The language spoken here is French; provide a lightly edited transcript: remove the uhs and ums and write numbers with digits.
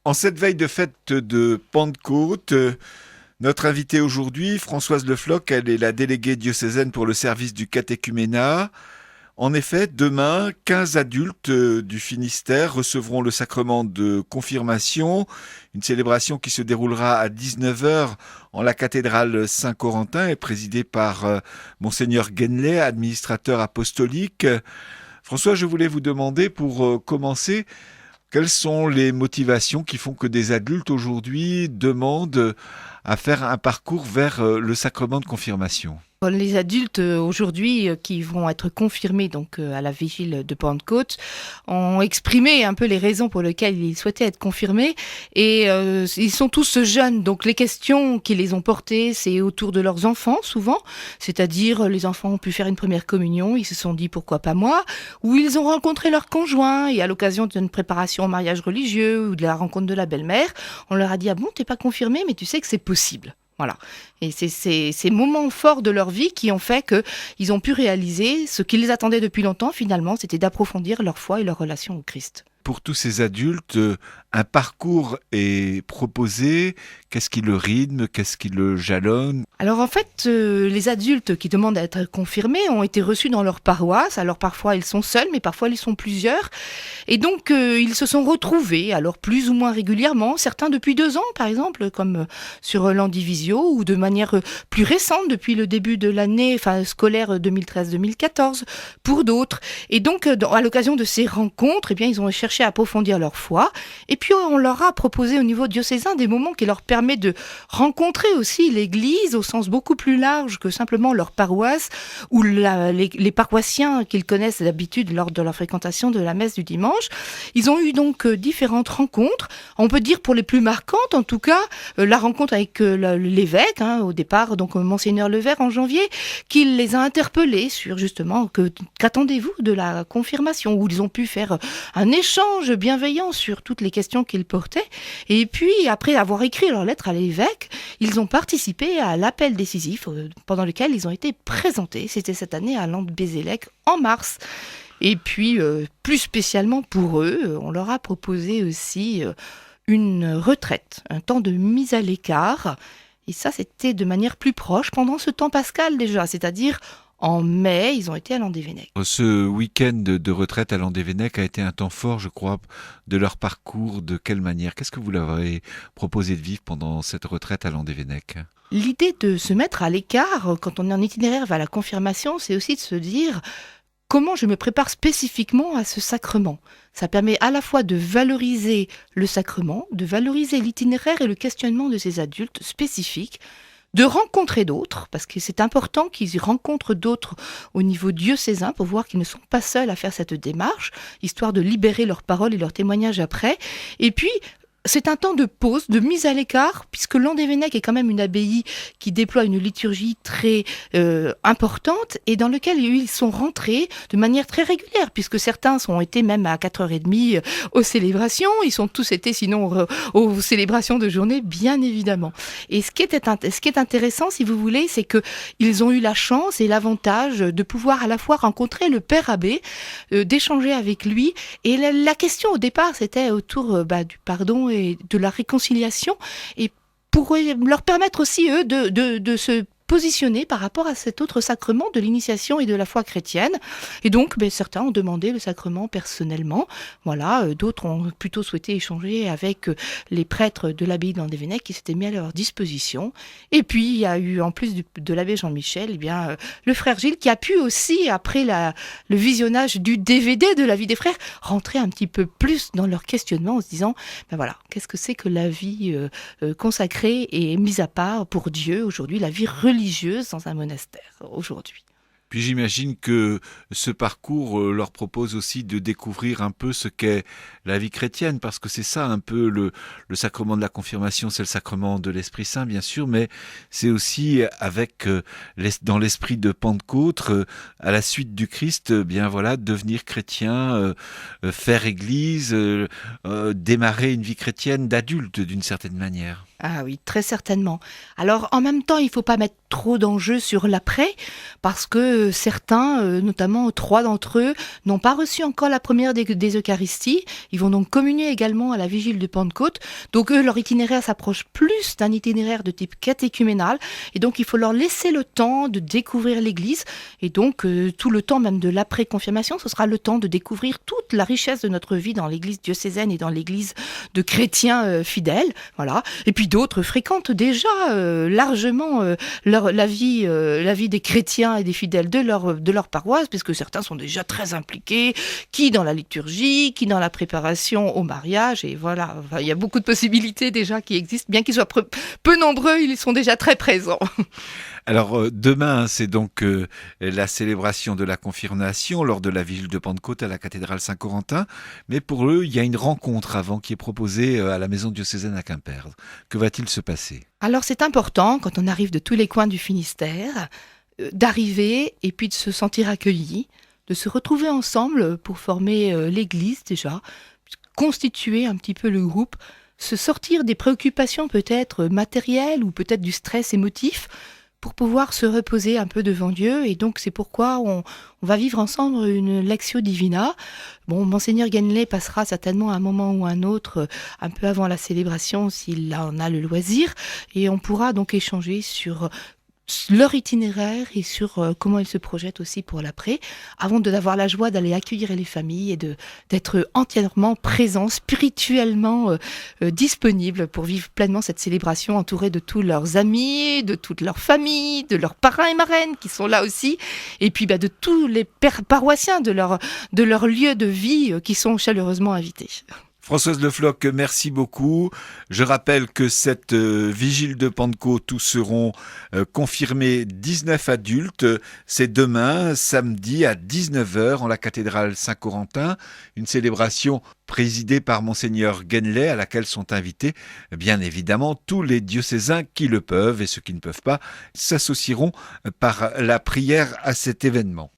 En cette veille de fête de Pentecôte, notre invitée aujourd'hui, Françoise Le Floch, elle est la déléguée diocésaine pour le service du catéchuménat. En effet, demain, 15 adultes du Finistère recevront le sacrement de confirmation, une célébration qui se déroulera à 19 heures en la cathédrale Saint-Corentin et présidée par Monseigneur Guenlet, administrateur apostolique. François, je voulais vous demander pour commencer, quelles sont les motivations qui font que des adultes aujourd'hui demandent à faire un parcours vers le sacrement de confirmation ? Les adultes aujourd'hui qui vont être confirmés donc à la vigile de Pentecôte ont exprimé un peu les raisons pour lesquelles ils souhaitaient être confirmés et ils sont tous jeunes, donc les questions qui les ont portées c'est autour de leurs enfants souvent, c'est-à-dire les enfants ont pu faire une première communion, ils se sont dit pourquoi pas moi, ou ils ont rencontré leur conjoint et à l'occasion d'une préparation au mariage religieux ou de la rencontre de la belle-mère, on leur a dit ah bon t'es pas confirmé mais tu sais que c'est possible. Voilà. Et c'est ces moments forts de leur vie qui ont fait qu'ils ont pu réaliser ce qui les attendait depuis longtemps, finalement, c'était d'approfondir leur foi et leur relation au Christ. Pour tous ces adultes, un parcours est proposé. Qu'est-ce qui le rythme? Qu'est-ce qui le jalonne? Alors en fait, les adultes qui demandent à être confirmés ont été reçus dans leur paroisse. Alors parfois ils sont seuls, mais parfois ils sont plusieurs. Et donc ils se sont retrouvés, alors plus ou moins régulièrement, certains depuis 2 ans par exemple, comme sur l'Andivisio, ou de manière plus récente depuis le début de l'année scolaire 2013-2014, pour d'autres. Et donc à l'occasion de ces rencontres, eh bien, ils ont cherché à approfondir leur foi. Et puis on leur a proposé au niveau diocésain des moments qui leur permettent de rencontrer aussi l'Église au sens beaucoup plus large que simplement leur paroisse ou les paroissiens qu'ils connaissent d'habitude lors de leur fréquentation de la messe du dimanche. Ils ont eu donc différentes rencontres. On peut dire pour les plus marquantes, en tout cas, la rencontre avec l'évêque, au départ, donc Monseigneur Levert en janvier, qui les a interpellés sur justement qu'attendez-vous de la confirmation, où ils ont pu faire un échange bienveillant sur toutes les questions qu'ils portaient. Et puis, après avoir écrit leur lettre à l'évêque, ils ont participé à l'appel décisif pendant lequel ils ont été présentés. C'était cette année à Landbézélec en mars. Et puis, plus spécialement pour eux, on leur a proposé aussi une retraite, un temps de mise à l'écart. Et ça, c'était de manière plus proche pendant ce temps pascal déjà, c'est-à-dire en mai, ils ont été à Landévennec. Ce week-end de retraite à Landévennec a été un temps fort, je crois, de leur parcours. De quelle manière? Qu'est-ce que vous leur avez proposé de vivre pendant cette retraite à Landévennec? L'idée de se mettre à l'écart quand on est en itinéraire vers la confirmation, c'est aussi de se dire comment je me prépare spécifiquement à ce sacrement. Ça permet à la fois de valoriser le sacrement, de valoriser l'itinéraire et le questionnement de ces adultes spécifiques, de rencontrer d'autres, parce que c'est important qu'ils rencontrent d'autres au niveau diocésain pour voir qu'ils ne sont pas seuls à faire cette démarche, histoire de libérer leurs paroles et leurs témoignages après. Et puis, c'est un temps de pause, de mise à l'écart, puisque Landévennec est quand même une abbaye qui déploie une liturgie très importante et dans laquelle ils sont rentrés de manière très régulière, puisque certains ont été même à 4h30 aux célébrations, ils sont tous été sinon aux célébrations de journée, bien évidemment. Et ce qui est intéressant, si vous voulez, c'est qu'ils ont eu la chance et l'avantage de pouvoir à la fois rencontrer le Père Abbé, d'échanger avec lui. Et la question au départ, c'était autour du pardon et de la réconciliation, et pour leur permettre aussi, eux, de se positionner par rapport à cet autre sacrement de l'initiation et de la foi chrétienne. Et donc, certains ont demandé le sacrement personnellement. Voilà, d'autres ont plutôt souhaité échanger avec les prêtres de l'abbaye de Landévennec qui s'étaient mis à leur disposition. Et puis, il y a eu, en plus de l'abbé Jean-Michel, le frère Gilles qui a pu aussi, après le visionnage du DVD de la vie des frères, rentrer un petit peu plus dans leur questionnement en se disant, voilà, qu'est-ce que c'est que la vie consacrée et mise à part pour Dieu aujourd'hui, la vie religieuse dans un monastère aujourd'hui. Puis j'imagine que ce parcours leur propose aussi de découvrir un peu ce qu'est la vie chrétienne, parce que c'est ça un peu le sacrement de la confirmation, c'est le sacrement de l'Esprit Saint bien sûr, mais c'est aussi avec dans l'esprit de Pentecôte, à la suite du Christ, devenir chrétien, faire église, démarrer une vie chrétienne d'adulte d'une certaine manière. Ah oui, très certainement. Alors en même temps, il ne faut pas mettre trop d'enjeux sur l'après, parce que certains, notamment 3 d'entre eux, n'ont pas reçu encore la première des Eucharisties. Ils vont donc communier également à la vigile de Pentecôte. Donc eux, leur itinéraire s'approche plus d'un itinéraire de type catéchuménal. Et donc il faut leur laisser le temps de découvrir l'Église. Et donc tout le temps même de l'après-confirmation, ce sera le temps de découvrir toute la richesse de notre vie dans l'Église diocésaine et dans l'Église de chrétiens fidèles. Voilà. Et puis d'autres fréquentent déjà largement la vie des chrétiens et des fidèles de leur paroisse, puisque certains sont déjà très impliqués, qui dans la liturgie, qui dans la préparation au mariage, et voilà, enfin, il y a beaucoup de possibilités déjà qui existent, bien qu'ils soient peu nombreux, ils sont déjà très présents. Alors demain, c'est donc la célébration de la confirmation lors de la vigile de Pentecôte à la cathédrale Saint-Corentin. Mais pour eux, il y a une rencontre avant qui est proposée à la maison diocésaine à Quimper. Que va-t-il se passer ? Alors c'est important, quand on arrive de tous les coins du Finistère, d'arriver et puis de se sentir accueilli, de se retrouver ensemble pour former l'église déjà, constituer un petit peu le groupe, se sortir des préoccupations peut-être matérielles ou peut-être du stress émotif, pour pouvoir se reposer un peu devant Dieu. Et donc c'est pourquoi on va vivre ensemble une Lectio Divina. Bon, Monseigneur Guenlet passera certainement un moment ou un autre, un peu avant la célébration, s'il en a le loisir, et on pourra donc échanger sur leur itinéraire et sur comment ils se projettent aussi pour l'après, avant d'avoir la joie d'aller accueillir les familles et d'être entièrement présents, spirituellement disponibles pour vivre pleinement cette célébration, entourés de tous leurs amis, de toute leur famille, de leurs parrains et marraines qui sont là aussi, et puis de tous les paroissiens de leur lieu de vie qui sont chaleureusement invités. Françoise Le Floch, merci beaucoup. Je rappelle que cette vigile de Pentecôte, tous seront confirmés 19 adultes. C'est demain, samedi à 19h en la cathédrale Saint-Corentin. Une célébration présidée par Monseigneur Guenlet à laquelle sont invités, bien évidemment, tous les diocésains qui le peuvent et ceux qui ne peuvent pas s'associeront par la prière à cet événement.